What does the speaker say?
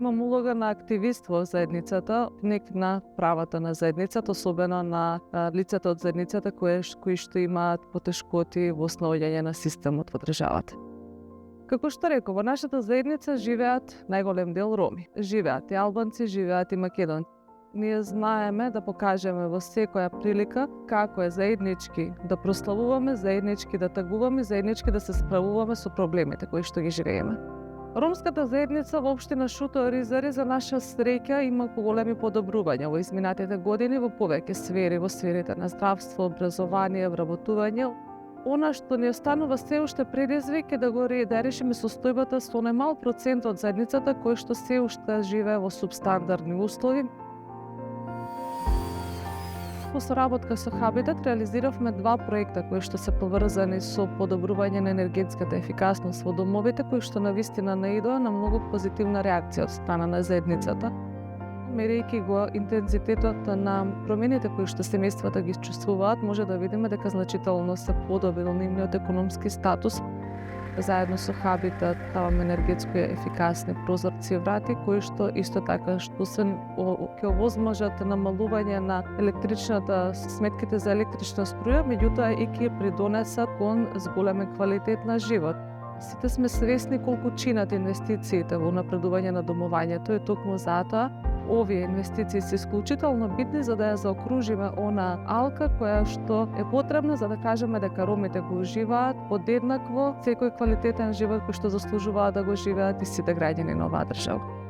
Имам улога на активист во заедницата, нек на правата на заедницата, особено на лицата од заедницата кои што имаат потешкоти во снаоѓање на системот во државата. Како што реков, во нашата заедница живеат најголем дел роми. Живеат и албанци, живеат и македонци. Ние знаеме да покажеме во секоја прилика како е заеднички да прославуваме, заеднички да тагуваме, заеднички да се справуваме со проблемите кои што ги живееме. Ромската заедница во општина Шуто Оризари за наша среќа има поголеми подобрувања во изминатите години во повеќе сфери, во сферите на здравство, образование, вработување. Она што ни останува се уште предизвик е да решиме состојбата со најмал процент од заедницата кои што се уште живее во субстандардни услови. Во соработка со Хабитат реализиравме 2 проекта кои што се поврзани со подобрување на енергетската ефикасност во домовите, кои што навистина наидоа на многу позитивна реакција од страна на заедницата. Мерејќи го интензитетот на промените кои што семејствата ги чувствуваат, може да видиме дека значително се подобрил нивниот економски статус. Заедно со Хабитат ставаме енергетско ефикасни прозорци и врати, кои што исто така што ќе овозможат намалување на сметките за електрична струја, меѓутоа и ќе придонесат кон зголемен квалитет на живот. Сите сме свесни колку чинат инвестициите во напредување на домувањето и токму затоа овие инвестиции се исклучително битни за да ја заокружиме она алка која што е потребна за да кажеме дека ромите го уживаат подеднакво секој квалитетен живот кој што заслужуваат да го живеат и сите граѓани на оваа држава.